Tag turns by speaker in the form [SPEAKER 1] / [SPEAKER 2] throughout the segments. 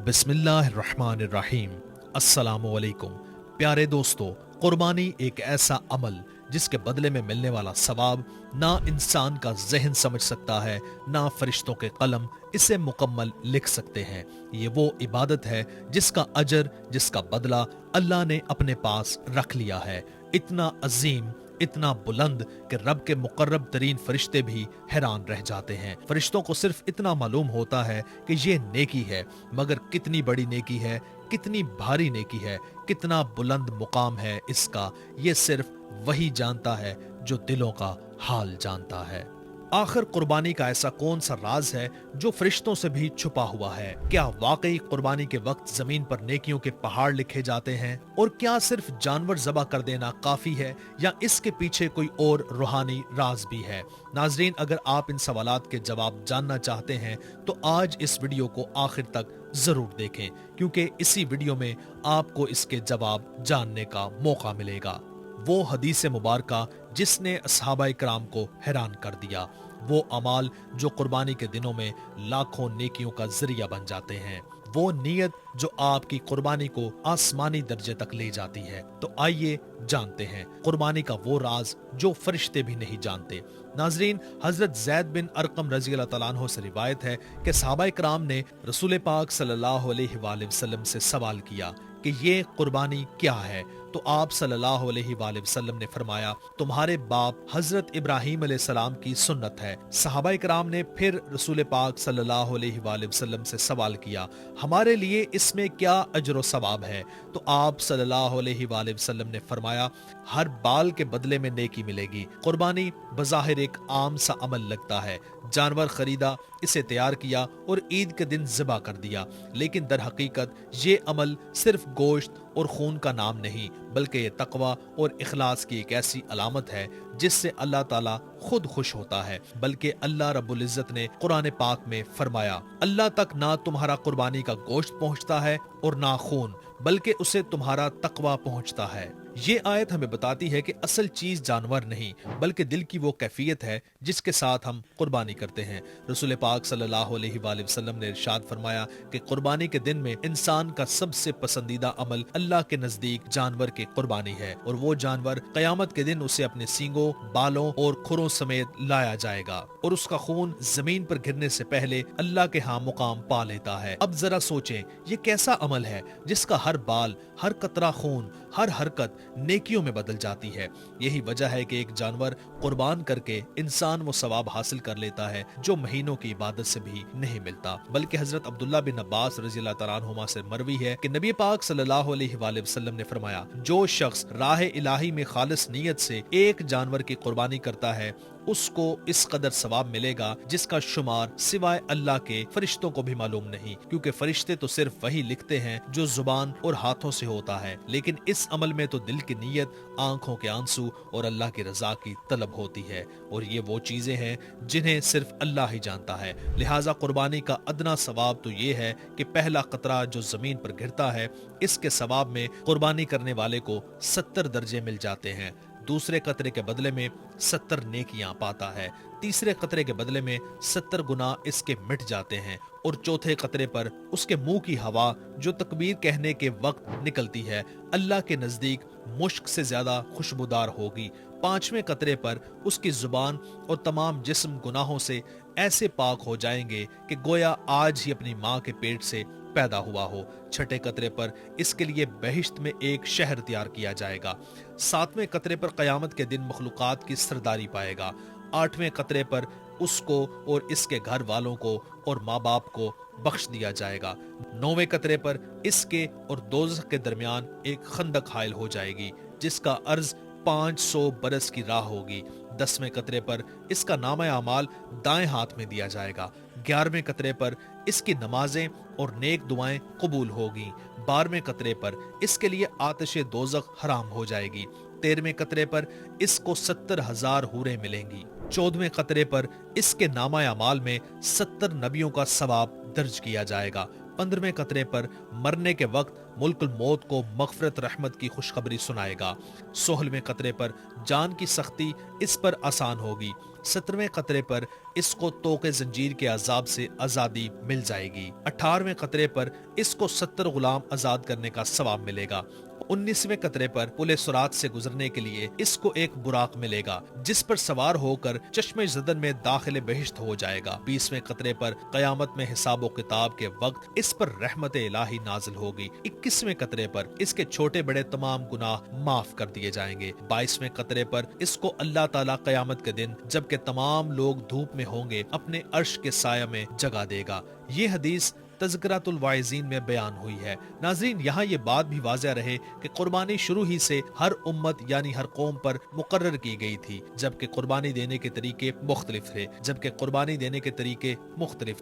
[SPEAKER 1] बिस्मिल्लाहिर्रहमानिर्रहीम। अस्सलामुअलैकुम। प्यारे दोस्तों, कुर्बानी एक ऐसा अमल जिसके बदले में मिलने वाला सवाब ना इंसान का जहन समझ सकता है, ना फरिश्तों के कलम इसे मुकम्मल लिख सकते हैं। ये वो इबादत है जिसका अजर, जिसका बदला अल्लाह ने अपने पास रख लिया है। इतना अजीम, इतना बुलंद कि रब के मुकर्रब तरीन फरिश्ते भी हैरान रह जाते हैं। फरिश्तों को सिर्फ इतना मालूम होता है कि ये नेकी है, मगर कितनी बड़ी नेकी है, कितनी भारी नेकी है, कितना बुलंद मुकाम है इसका, ये सिर्फ वही जानता है जो दिलों का हाल जानता है। आखिर कुर्बानी का ऐसा कौन सा राज है जो फरिश्तों से भी छुपा हुआ है? क्या वाकई कुर्बानी के वक्त जमीन पर नेकियों के पहाड़ लिखे जाते हैं? और क्या सिर्फ जानवर ज़बह कर देना काफी है या इसके पीछे कोई और रूहानी राज भी है? नाजरीन, अगर आप इन सवालात के जवाब जानना चाहते हैं तो आज इस वीडियो को आखिर तक जरूर देखें, क्योंकि इसी वीडियो में आपको इसके जवाब जानने का मौका मिलेगा। वो हदीस मुबारका जिसने असहाबा इकराम को हैरान कर दिया, वो अमाल जो कुर्बानी के दिनों में लाखों नेकियों का जरिया बन जाते हैं, वो नीयत जो आपकी कुर्बानी को आसमानी दर्जे तक ले जाती है। तो आइए जानते हैं कुर्बानी का वो राज जो फरिश्ते भी नहीं जानते। नाजरीन, हजरत ज़ैद बिन अरकम रज़ी अल्लाह तआला अन्हु से रिवायत है कि सहाबा इकराम ने रसूल पाक सल्लल्लाहु अलैहि वसल्लम से सवाल किया कि ये कुर्बानी क्या है? तो आप सल्लल्लाहु अलैहि वसल्लम ने फरमाया, तुम्हारे बाप हजरत इब्राहीम अलैहिस्सलाम की सुन्नत है। सहाबा इकराम ने फिर रसूल पाक सल्लल्लाहु अलैहि वसल्लम से सवाल किया, हमारे लिए इसमें क्या अजर व सवाब है? तो आप सल्लल्लाहु अलैहि वसल्लम ने फरमाया, हर बाल के बदले में नेकी मिलेगी। कुर्बानी बज़ाहिर एक आम सा अमल लगता है, जानवर खरीदा, इसे तैयार किया और ईद के दिन ज़िबा कर दिया, लेकिन दर हकीकत ये अमल सिर्फ गोश्त और खून का नाम नहीं, बल्कि ये तकवा और इखलास की एक ऐसी अलामत है जिससे अल्लाह ताला खुद खुश होता है। बल्कि अल्लाह रब्बुल इज्जत ने कुरान पाक में फरमाया, अल्लाह तक ना तुम्हारा कुर्बानी का गोश्त पहुंचता है और ना खून, बल्कि उसे तुम्हारा तकवा पहुंचता है। ये आयत हमें बताती है कि असल चीज जानवर नहीं, बल्कि दिल की वो कैफियत है जिसके साथ हम कुर्बानी करते हैं। रसूल पाक सल्लल्लाहु अलैहि वसल्लम ने इरशाद फरमाया कि कुर्बानी के दिन में इंसान का सबसे पसंदीदा अमल अल्लाह के नजदीक जानवर की कुर्बानी है, और वो जानवर कयामत के दिन उसे अपने सींगों, बालों और खुरों समेत लाया जाएगा और उसका खून जमीन पर गिरने से पहले अल्लाह के यहाँ मुकाम पा लेता है। अब जरा सोचें, ये कैसा अमल है जिसका हर बाल, हर कतरा खून, हर हरकत नेकियों में बदल जाती है। यही वजह है कि एक जानवर कुर्बान करके इंसान वो सवाब हासिल कर लेता है जो महीनों की इबादत से भी नहीं मिलता। बल्कि हजरत अब्दुल्ला बिन अब्बास रज़ी अल्लाह तआला अन्हुमा से मरवी है कि नबी पाक सल्लल्लाहु अलैहि वसल्लम ने फरमाया, जो शख्स राह इलाही में खालिस नीयत से एक जानवर की कुर्बानी करता है, उसको इस कदर सवाब मिलेगा जिसका शुमार सिवाय अल्लाह के फरिश्तों को भी मालूम नहीं, क्योंकि फरिश्ते तो सिर्फ वही लिखते हैं जो जुबान और हाथों से होता है, लेकिन इस अमल में तो दिल की नीयत, आंखों के आंसू और अल्लाह की रजा की तलब होती है, और ये वो चीजें हैं जिन्हें सिर्फ अल्लाह ही जानता है। लिहाजा कुर्बानी का अदना सवाब तो ये है कि पहला कतरा जो जमीन पर गिरता है, इसके सवाब में कुर्बानी करने वाले को 70 दर्जे मिल जाते हैं। दूसरे कतरे के बदले में 70 नेकियां पाता है, तीसरे कतरे के बदले में 70 गुना इसके मिट जाते हैं, और चौथे कतरे पर उसके मुंह की हवा जो तकबीर कहने के वक्त निकलती है, अल्लाह के नजदीक मुश्क से ज्यादा खुशबूदार होगी। पांचवें कतरे पर उसकी जुबान और तमाम जिस्म गुनाहों से ऐसे पाक हो जाएंगे कि गोया आज ही अपनी माँ के पेट से पैदा हुआ हो। छठे कतरे पर इसके लिए बहिश्त में एक शहर तैयार किया जाएगा। सातवें कतरे पर कयामत के दिन मखलूकात की सरदारी पाएगा। आठवें कतरे पर उसको और इसके घर वालों को और माँ बाप को बख्श दिया जाएगा। नौवें कतरे पर इसके और दोज़ख के दरमियान एक खंदक हायल हो जाएगी जिसका अर्ज 500 बरस की राह होगी। 10वें कतरे पर इसका नामा अमाल दाएं हाथ में दिया जाएगा। 11वें कतरे पर इसकी नमाजें और नेक दुआएं कबूल होगी। 12वें कतरे पर इसके लिए आतिश दोज़ख हराम हो जाएगी। 13वें कतरे पर इसको 70,000 हूरें मिलेंगी। 14वें कतरे पर इसके नामा अमाल में 70 नबियों का सवाब दर्ज किया जाएगा। 15वें कतरे पर मरने के वक्त मुल्कुल मौत को मगफरत रहमत की खुशखबरी सुनाएगा। 16वें कतरे पर जान की सख्ती इस पर आसान होगी। 17वें खतरे पर इसको तोके जंजीर के अजाब से आजादी मिल जाएगी। 18वें खतरे पर इसको 70 गुलाम आजाद करने का सवाब मिलेगा। 19वें कतरे पर पुले सुरात से गुजरने के लिए इसको एक बुराक मिलेगा, जिस पर सवार होकर चश्मे जदन में दाखिले बहिश्त हो जाएगा। 20वें कतरे पर कयामत में हिसाब किताब के वक्त इस पर रहमत इलाही नाजिल होगी। 21वें कतरे पर इसके छोटे बड़े तमाम गुनाह माफ कर दिए जाएंगे। 22वें कतरे पर इसको अल्लाह ताला कयामत के दिन जबकि तमाम लोग धूप में होंगे अपने अर्श के साया में जगा देगा। ये हदीस तज़किरातुल वाइज़ीन में बयान हुई है। नाज़रीन, यहाँ ये बात भी वाज़ह रहे कि कुर्बानी शुरू ही से हर उम्मत यानी हर कौम पर मुकर्रर की गई थी, जबकि कुर्बानी देने के तरीके मुख्तलिफ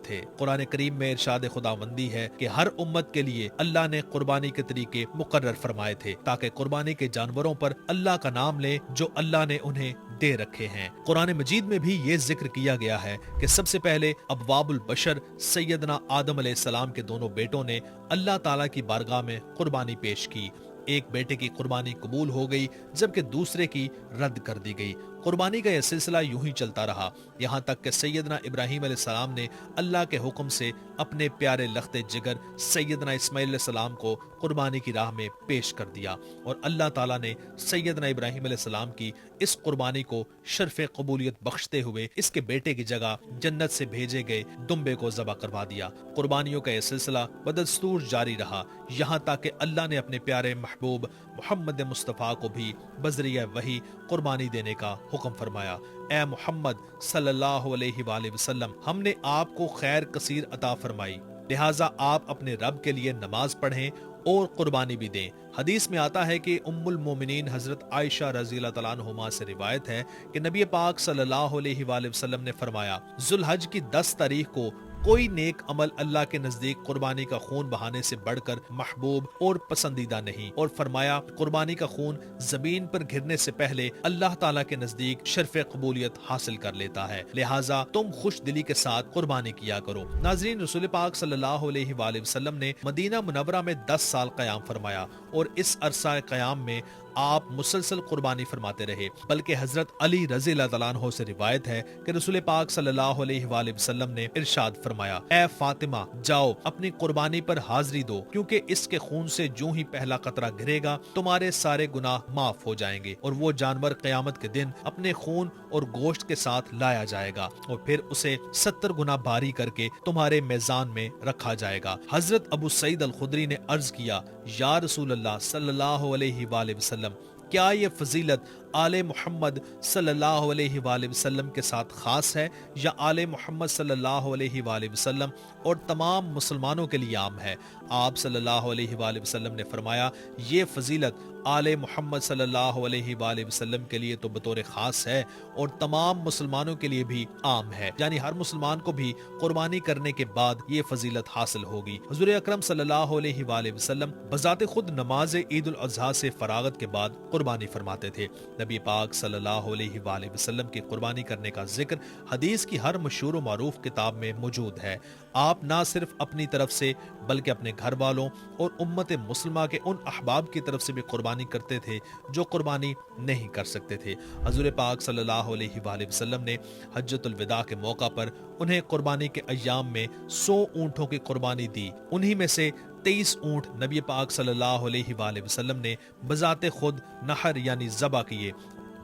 [SPEAKER 1] थे। कुरान करीम में इरशाद खुदावंदी है कि हर उम्मत के लिए अल्लाह ने कुर्बानी के तरीके मुकर्रर फरमाए थे, ताकि कुर्बानी के जानवरों पर अल्लाह का नाम ले जो अल्लाह ने उन्हें दे रखे हैं। कुरान मजीद में भी ये जिक्र किया गया है कि सबसे पहले अबवाबुल बशर सैयदना आदम अलैहिस्सलाम के दोनों बेटों ने अल्लाह ताला की बारगाह में कुर्बानी पेश की। एक बेटे की कुर्बानी कबूल हो गई, जबकि दूसरे की रद्द कर दी गई। कुर्बानी का यह सिलसिला यूं ही चलता रहा, यहाँ तक कि सैयदना इब्राहीम अलैहिस्सलाम ने अल्लाह के हुक्म से अपने प्यारे लख्ते जिगर सैयदना इस्माइल अलैहिस्सलाम को कुर्बानी की राह में पेश कर दिया, और अल्लाह ताला ने सैयदना इब्राहीम अलैहिस्सलाम की इस कुर्बानी को शर्फ कबूलियत बख्शते हुए इसके बेटे की जगह जन्नत से भेजे गए दुम्बे को ज़बह करवा दिया। कुर्बानियों का यह सिलसिला बदस्तूर जारी रहा, यहाँ तक कि अल्लाह ने अपने प्यारे महबूब मोहम्मद मुस्तफ़ा को भी बज़रिया वही कुर्बानी देने का हुक्म फरमाया। ए मोहम्मद सल्लल्लाहु अलैहि वसल्लम, हमने आपको खैर कसीर अता फरमाई, लिहाजा आप अपने रब के लिए नमाज पढ़ें और कुर्बानी भी दें। हदीस में आता है कि उम्मुल मोमिनीन हजरत आयशा रज़ियल्लाहु तआला अन्हुमा से रिवायत है कि नबी पाक सल्लल्लाहु अलैहि वसल्लम ने फरमाया, जुल्हज की 10 तारीख को कोई नेक अमल अल्लाह के नजदीक कुर्बानी का खून बहाने से बढ़कर महबूब और पसंदीदा नहीं, और फरमाया कुर्बानी का खून जमीन पर गिरने से पहले अल्लाह ताला के नजदीक शर्फ कबूलियत हासिल कर लेता है, लिहाजा तुम खुश दिली के साथ कुर्बानी किया करो। नाज़रीन, रसूल पाक सल्लल्लाहु अलैहि वसल्लम ने मदीना मुनव्वरा में 10 साल क़याम फरमाया, और इस अरसा क़याम में आप मुसलसल कुर्बानी फरमाते रहे। बल्कि हजरत अली रज़ियल्लाहु तआला अन्हु से रिवायत है कि रसूल पाक सल्लल्लाहु अलैहि वसल्लम ने इरशाद फरमाया, ए फातिमा, जाओ अपनी कुर्बानी पर हाजिरी दो, क्योंकि इसके खून से जो ही पहला कतरा गिरेगा तुम्हारे सारे गुनाह माफ हो जाएंगे, और वो जानवर क़यामत के दिन अपने खून और गोश्त के साथ लाया जाएगा, और फिर उसे 70 गुना भारी करके तुम्हारे मेज़ान में रखा जाएगा। हजरत अबू सईद अल खुदरी ने अर्ज किया, या रसूल अल्लाह सल्लल्लाहु अलैहि वसल्लम, क्या ये फजीलत आले मोहम्मद सल्लल्लाहु अलैहि वसल्लम के साथ खास है या आले मोहम्मद सल्लल्लाहु अलैहि वसल्लम और तमाम मुसलमानों के लिए आम है? आप सल्लल्लाहु अलैहि वसल्लम ने फरमाया, ये फजीलत आले मोहम्मद सल्लल्लाहु अलैहि वसल्लम के लिए तो बतौर खास है और तमाम मुसलमानों के लिए भी आम है, यानी हर मुसलमान को भी कुर्बानी करने के बाद ये फजीलत हासिल होगी। हुजूर अकरम सल्लल्लाहु अलैहि वसल्लम बजाते खुद नमाज ईद उल अज़हा से फरागत के बाद कुर्बानी फरमाते थे। नबी पाक सल्लल्लाहु अलैहि वसल्लम की कुर्बानी करने का जिक्र हदीस की हर मशहूर मारूफ किताब में मौजूद है। आप ना सिर्फ अपनी तरफ से बल्कि अपने घर वालों और उम्मत मुस्लिमा के उन अहबाब की तरफ से भी कुर्बानी करते थे जो कुर्बानी नहीं कर सकते थे। हुजूर पाक सल्लल्लाहु अलैहि वसल्लम ने हज्जतुल विदा के मौका पर उन्हें कुर्बानी के अय्याम में 100 ऊँटों की कुर्बानी दी। उन्हीं में से 23 ऊँट नबी पाक सल्लल्लाहु अलैहि वसल्लम ने बजाते खुद नहर यानी ज़बा किए।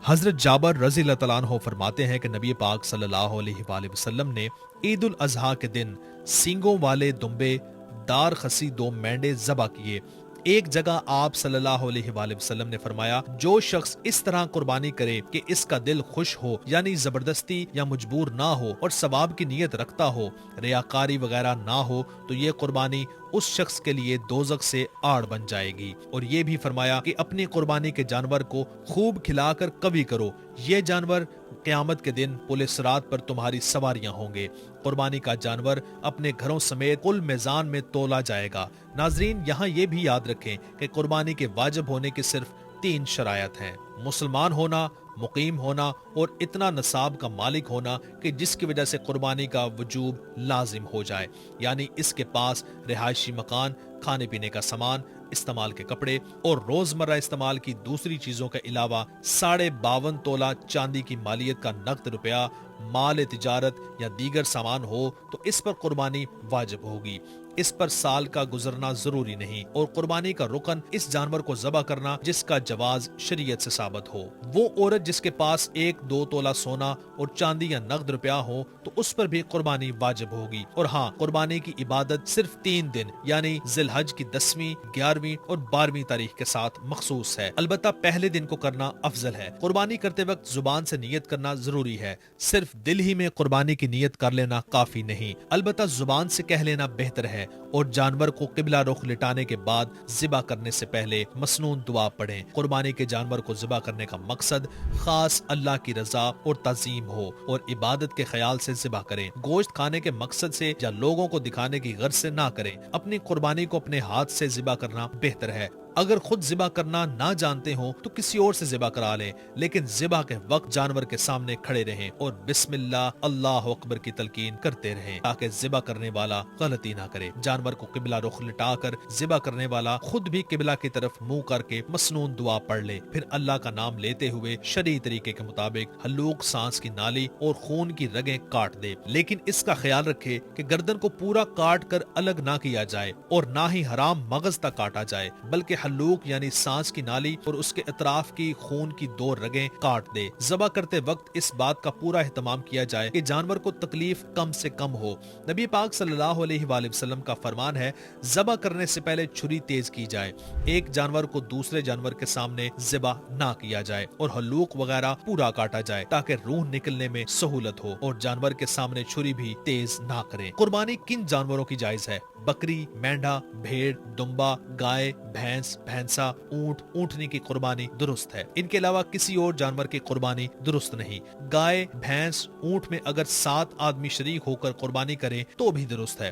[SPEAKER 1] हजरत जाबर रज़ियल्लाहु तआला अन्हु फरमाते हैं कि नबी पाक सल्लल्लाहु अलैहि वसल्लम ने ईद उल अज़हा के दिन सींगों वाले दुम्बे, दार खसी 2 मेंढे ज़बा किए। एक जगह आप सल्लल्लाहु अलैहि वसल्लम ने फरमाया, जो शख्स इस तरह कुर्बानी करे कि इसका दिल खुश हो, यानी जबरदस्ती या मजबूर ना हो और सवाब की नीयत रखता हो, रियाकारी वगैरह ना हो, तो ये कुर्बानी उस शख्स के लिए दोज़ख से आड़ बन जाएगी। और ये भी फरमाया कि अपनी कुर्बानी के जानवर को खूब खिलाकर कवी करो, ये जानवर क़यामत के दिन पुल सिरात पर तुम्हारी सवारियां होंगे। कुर्बानी का जानवर अपने घरों समेत कुल मेज़ान में तोला जाएगा। नाजरीन, यहाँ ये भी याद रखें कि कुर्बानी के वाजिब होने की सिर्फ 3 शरायत हैं: मुसलमान होना, मुकीम होना और इतना नसाब का मालिक होना कि जिसकी वजह से कुर्बानी का वजूब लाजिम हो जाए, यानी इसके पास रिहायशी मकान, खाने पीने का सामान, استعمال کے کپڑے اور روزمرہ استعمال کی دوسری چیزوں کے علاوہ 52.5 تولہ چاندی کی مالیت کا نقد روپیہ مال تجارت یا دیگر سامان ہو تو اس پر قربانی واجب ہوگی۔ اس پر سال کا گزرنا ضروری نہیں، اور قربانی کا رکن اس جانور کو ذبح کرنا جس کا جواز شریعت سے ثابت ہو۔ وہ عورت جس کے پاس 1-2 تولہ سونا اور چاندی یا نقد روپیہ ہو تو اس پر بھی قربانی واجب ہوگی۔ اور ہاں، قربانی کی عبادت صرف 3 دن یعنی ذی الحج کی 10ویں، 11ویں اور 12ویں تاریخ کے ساتھ مخصوص ہے، البتہ پہلے دن کو کرنا افضل ہے۔ قربانی کرتے وقت زبان سے نیت کرنا ضروری ہے، صرف دل ہی میں قربانی کی نیت کر لینا کافی نہیں، البتہ زبان سے کہہ لینا بہتر ہے۔ اور جانور کو قبلہ رخ لٹانے کے بعد ذبح کرنے سے پہلے مسنون دعا پڑھیں۔ قربانی کے جانور کو ذبح کرنے کا مقصد خاص اللہ کی رضا اور تعظیم ہو اور عبادت کے خیال سے ذبح کریں۔ گوشت کھانے کے مقصد سے یا لوگوں کو دکھانے کی غرض سے نہ کریں۔ اپنی قربانی کو اپنے ہاتھ سے ذبح کرنا بہتر ہے۔ اگر خود ذبح کرنا نہ جانتے ہوں تو کسی اور سے ذبح کرا لیں، لیکن ذبح کے وقت جانور کے سامنے کھڑے رہیں اور بسم اللہ اللہ اکبر کی تلقین کرتے رہیں تاکہ ذبح کرنے والا غلطی نہ کرے۔ جانور کو قبلہ رخ لٹا کر ذبح کرنے والا خود بھی قبلہ کی طرف منہ کر کے مسنون دعا پڑھ لے، پھر اللہ کا نام لیتے ہوئے شرعی طریقے کے مطابق حلوق، سانس کی نالی اور خون کی رگیں کاٹ دے، لیکن اس کا خیال رکھے کہ گردن کو پورا کاٹ کر الگ نہ کیا جائے اور نہ ہی حرام مغز تک کاٹا جائے، بلکہ حلوق یعنی سانس کی نالی اور اس کے اطراف کی خون کی 2 رگیں کاٹ دے۔ ذبح کرتے وقت اس بات کا پورا اہتمام کیا جائے کہ جانور کو تکلیف کم سے کم ہو۔ نبی پاک صلی اللہ علیہ وآلہ وسلم کا فرمان ہے، ذبح کرنے سے پہلے چھری تیز کی جائے، ایک جانور کو دوسرے جانور کے سامنے ذبح نہ کیا جائے اور حلوق وغیرہ پورا کاٹا جائے تاکہ روح نکلنے میں سہولت ہو، اور جانور کے سامنے چھری بھی تیز نہ کریں۔ قربانی کن جانوروں کی جائز ہے؟ بکری، مینڈھا، بھیڑ، دمبا، گائے، بھینس، بھینسا، اونٹ، اونٹنی کی قربانی درست ہے۔ ان کے علاوہ کسی اور جانور کی قربانی درست نہیں۔ گائے، بھینس، اونٹ میں اگر 7 آدمی شریک ہو کر قربانی کریں تو بھی درست ہے،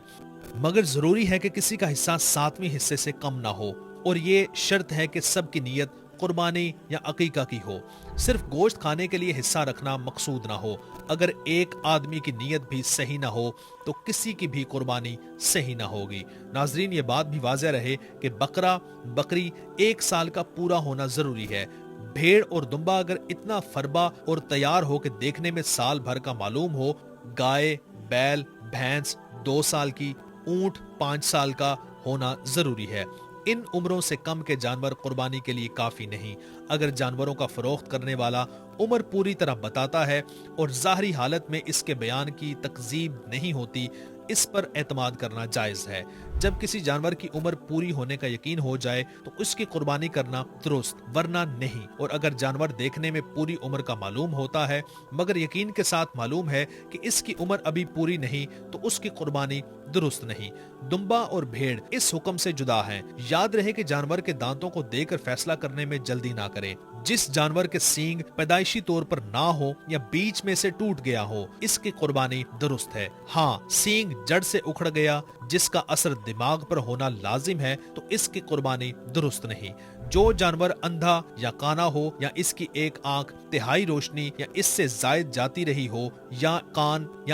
[SPEAKER 1] مگر ضروری ہے کہ کسی کا حصہ 7ویں حصے سے کم نہ ہو، اور یہ شرط ہے کہ سب کی نیت قربانی یا عقیقہ کی ہو۔ صرف گوشت کھانے کے لیے حصہ رکھنا مقصود نہ ہو۔ اگر ایک آدمی کی نیت بھی صحیح نہ ہو تو کسی کی بھی قربانی صحیح نہ ہوگی۔ ناظرین، یہ بات بھی واضح رہے کہ بکرا، بکری 1 سال کا پورا ہونا ضروری ہے۔ بھیڑ اور دمبا اگر اتنا فربا اور تیار ہو کہ دیکھنے میں سال بھر کا معلوم ہو، گائے، بیل، بھینس 2 سال کی، اونٹ 5 سال کا ہونا ضروری ہے۔ ان عمروں سے کم کے جانور قربانی کے لیے کافی نہیں۔ اگر جانوروں کا فروخت کرنے والا عمر پوری طرح بتاتا ہے اور ظاہری حالت میں اس کے بیان کی تکذیب نہیں ہوتی، اس پر اعتماد کرنا جائز ہے۔ جب کسی جانور کی عمر پوری ہونے کا یقین ہو جائے تو اس کی قربانی کرنا درست، ورنہ نہیں۔ اور اگر جانور دیکھنے میں پوری عمر کا معلوم ہوتا ہے مگر یقین کے ساتھ معلوم ہے کہ اس کی عمر ابھی پوری نہیں تو اس کی قربانی درست نہیں۔ دمبا اور بھیڑ اس حکم سے جدا ہیں۔ یاد رہے کہ جانور کے دانتوں کو دیکھ کر فیصلہ کرنے میں جلدی نہ کریں۔ جس جانور کے سینگ پیدائشی طور پر نہ ہو یا بیچ میں سے ٹوٹ گیا ہو، اس کی قربانی درست ہے۔ ہاں، سینگ جڑ سے اکھڑ گیا جس کا اثر دماغ پر ہونا لازم ہے تو اس کی قربانی درست نہیں۔ جو جانور اندھا یا کانا ہو یا اس کی ایک آنکھ تہائی روشنی یا اس سے زائد جاتی رہی ہو، یا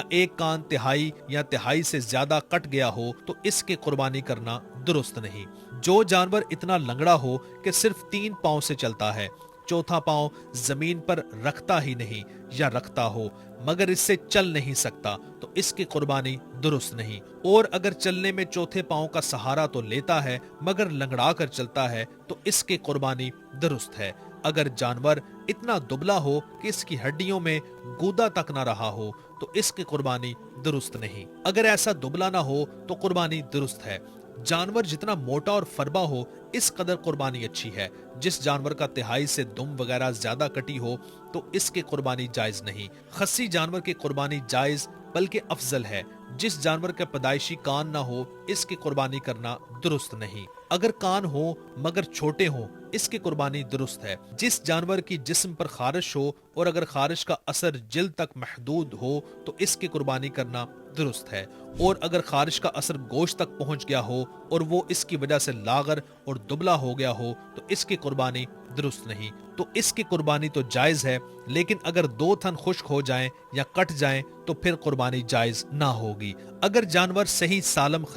[SPEAKER 1] ایک کان تہائی یا تہائی سے زیادہ کٹ گیا ہو تو اس کی قربانی کرنا درست نہیں۔ جو جانور اتنا لنگڑا ہو کہ صرف 3 پاؤں سے چلتا ہے، 4تھا پاؤں زمین پر رکھتا ہی نہیں یا رکھتا ہو مگر اس سے چل نہیں سکتا تو اس کی قربانی درست نہیں، اور اگر چلنے میں 4تھے پاؤں کا سہارا تو لیتا ہے مگر لنگڑا کر چلتا ہے تو اس کی قربانی درست ہے۔ اگر جانور اتنا دبلا ہو کہ اس کی ہڈیوں میں گودا تک نہ رہا ہو تو اس کی قربانی درست نہیں۔ اگر ایسا دبلا نہ ہو تو قربانی درست ہے۔ جانور جتنا موٹا اور فربا ہو اس قدر قربانی اچھی ہے۔ جس جانور کا تہائی سے دم وغیرہ زیادہ کٹی ہو تو اس کی قربانی جائز نہیں۔ خصی جانور کی قربانی جائز بلکہ افضل ہے۔ جس جانور کا پیدائشی کان نہ ہو اس کی قربانی کرنا درست نہیں۔ اگر کان ہو مگر چھوٹے ہوں اس کی قربانی درست ہے۔ جس جانور کی جسم پر خارش ہو اور اگر خارش کا اثر جلد تک محدود ہو تو اس کی قربانی کرنا درست ہے، اور اگر خارش کا اثر گوشت تک پہنچ گیا ہو اور وہ اس کی وجہ سے لاغر اور دبلا ہو گیا ہو تو اس کی قربانی درست نہیں، تو اس کی قربانی تو جائز ہے، لیکن اگر 2 تھن خشک ہو جائیں یا کٹ جائیں تو پھر قربانی جائز نہ ہوگی۔ اگر جانور صحیح سلامت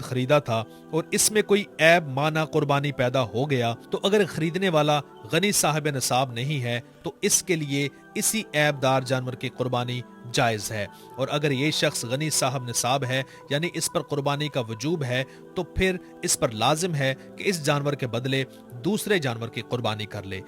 [SPEAKER 1] خریدا تھا اور اس میں کوئی عیب مانع قربانی پیدا ہو گیا تو اگر خریدنے والا غنی صاحب نصاب نہیں ہے تو اس کے لیے اسی عیب دار جانور کی قربانی جائز ہے، اور اگر یہ شخص غنی صاحب نصاب ہے یعنی اس پر قربانی کا وجوب ہے تو پھر اس پر لازم ہے کہ اس جانور کے بدلے دوسرے جانور کی قربانی کر لے۔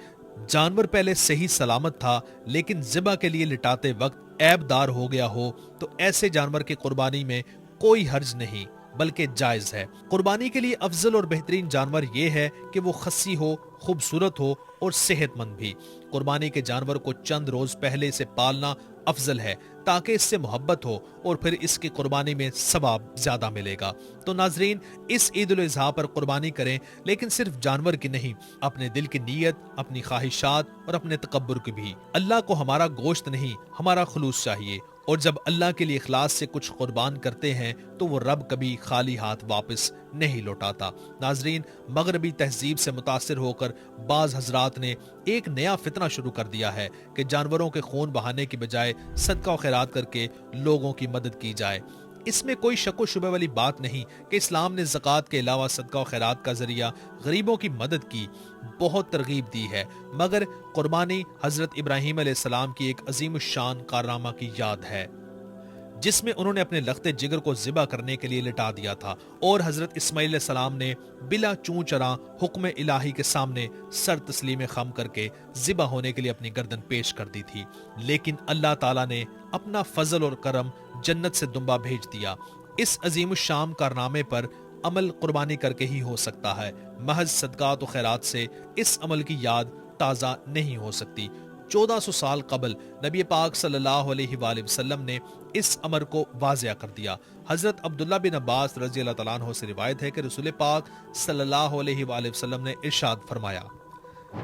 [SPEAKER 1] جانور پہلے صحیح سلامت تھا لیکن ذبح کے لیے لٹاتے وقت عیب دار ہو گیا ہو تو ایسے جانور کی قربانی میں کوئی حرج نہیں بلکہ جائز ہے۔ قربانی کے لیے افضل اور بہترین جانور یہ ہے کہ وہ خصی ہو، خوبصورت ہو اور صحت مند بھی۔ قربانی کے جانور کو چند روز پہلے سے پالنا افضل ہے تاکہ اس سے محبت ہو اور پھر اس کی قربانی میں ثواب زیادہ ملے گا۔ تو ناظرین، اس عید الاضحیٰ پر قربانی کریں، لیکن صرف جانور کی نہیں، اپنے دل کی نیت، اپنی خواہشات اور اپنے تکبر کی بھی۔ اللہ کو ہمارا گوشت نہیں، ہمارا خلوص چاہیے، اور جب اللہ کے لیے اخلاص سے کچھ قربان کرتے ہیں تو وہ رب کبھی خالی ہاتھ واپس نہیں لوٹاتا۔ ناظرین، مغربی تہذیب سے متاثر ہو کر بعض حضرات نے ایک نیا فتنہ شروع کر دیا ہے کہ جانوروں کے خون بہانے کی بجائے صدقہ و خیرات کر کے لوگوں کی مدد کی جائے۔ اس میں کوئی شک و شبہ والی بات نہیں کہ اسلام نے زکوٰۃ کے علاوہ صدقہ و خیرات کا ذریعہ غریبوں کی مدد کی بہت ترغیب دی ہے، مگر قربانی حضرت ابراہیم علیہ السلام کی ایک عظیم الشان کارنامہ کی یاد ہے جس میں انہوں نے اپنے لخت جگر کو ذبح کرنے کے لیے لٹا دیا تھا، اور حضرت اسماعیل علیہ السلام نے بلا چوں چراں حکم الہی کے سامنے سر تسلیم خم کر کے ذبح ہونے کے لیے اپنی گردن پیش کر دی تھی، لیکن اللہ تعالیٰ نے اپنا فضل اور کرم جنت سے دمبا بھیج دیا۔ اس عظیم الشان کارنامے پر عمل قربانی کر کے ہی ہو سکتا ہے، محض صدقات و خیرات سے اس عمل کی یاد تازہ نہیں ہو سکتی۔ 1400 سال قبل نبی پاک صلی اللہ علیہ وآلہ وسلم نے اس امر کو واضح کر دیا۔ حضرت عبداللہ بن عباس رضی اللہ تعالیٰ عنہ سے روایت ہے کہ رسول پاک صلی اللہ علیہ وآلہ وسلم نے ارشاد فرمایا،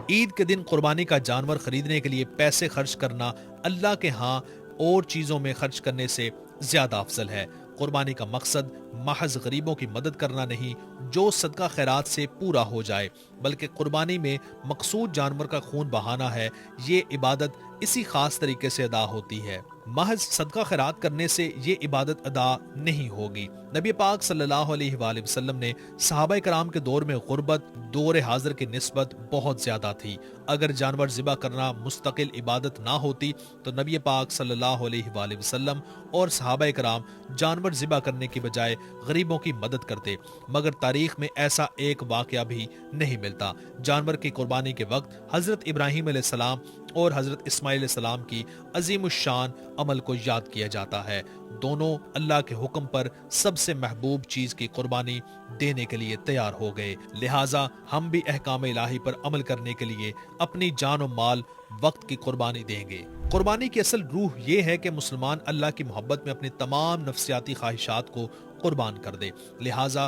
[SPEAKER 1] عید کے دن قربانی کا جانور خریدنے کے لیے پیسے خرچ کرنا اللہ کے ہاں اور چیزوں میں خرچ کرنے سے زیادہ افضل ہے۔ قربانی کا مقصد محض غریبوں کی مدد کرنا نہیں جو صدقہ خیرات سے پورا ہو جائے، بلکہ قربانی میں مقصود جانور کا خون بہانا ہے۔ یہ عبادت اسی خاص طریقے سے ادا ہوتی ہے، محض صدقہ خیرات کرنے سے یہ عبادت ادا نہیں ہوگی۔ نبی پاک صلی اللہ علیہ وآلہ وسلم نے صحابہ کرام کے دور میں غربت دور حاضر کی نسبت بہت زیادہ تھی۔ اگر جانور ذبح کرنا مستقل عبادت نہ ہوتی تو نبی پاک صلی اللہ علیہ وآلہ وسلم اور صحابہ کرام جانور ذبح کرنے کی بجائے غریبوں کی مدد کرتے، مگر تاریخ میں ایسا ایک واقعہ بھی نہیں ملتا۔ جانور کی قربانی کے وقت حضرت ابراہیم علیہ السلام اور حضرت اسماعیل علیہ السلام کی عظیم الشان عمل کو یاد کیا جاتا ہے۔ دونوں اللہ کے حکم پر سب سے محبوب چیز کی قربانی دینے کے لیے تیار ہو گئے، لہٰذا ہم بھی احکام الہی پر عمل کرنے کے لیے اپنی جان و مال وقت کی قربانی دیں گے۔ قربانی کی اصل روح یہ ہے کہ مسلمان اللہ کی محبت میں اپنی تمام نفسیاتی خواہشات کو قربان کر دے، لہٰذا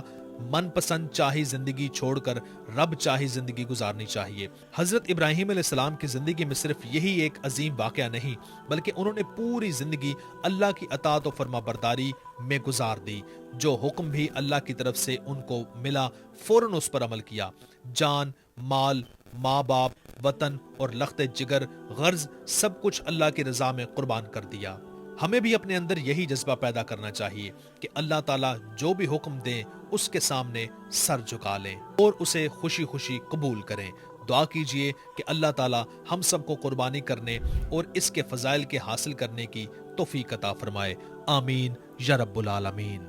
[SPEAKER 1] من پسند چاہی زندگی چھوڑ کر رب چاہی زندگی گزارنی چاہیے۔ حضرت ابراہیم علیہ السلام کی زندگی میں صرف یہی ایک عظیم واقعہ نہیں بلکہ انہوں نے پوری زندگی اللہ کی اطاعت و فرما برداری میں گزار دی۔ جو حکم بھی اللہ کی طرف سے ان کو ملا فوراً اس پر عمل کیا، جان، مال، ماں باپ، وطن اور لخت جگر، غرض سب کچھ اللہ کی رضا میں قربان کر دیا۔ ہمیں بھی اپنے اندر یہی جذبہ پیدا کرنا چاہیے کہ اللہ تعالیٰ جو بھی حکم دیں اس کے سامنے سر جھکا لیں اور اسے خوشی خوشی قبول کریں۔ دعا کیجئے کہ اللہ تعالیٰ ہم سب کو قربانی کرنے اور اس کے فضائل کے حاصل کرنے کی توفیق عطا فرمائے۔ آمین یا رب العالمین۔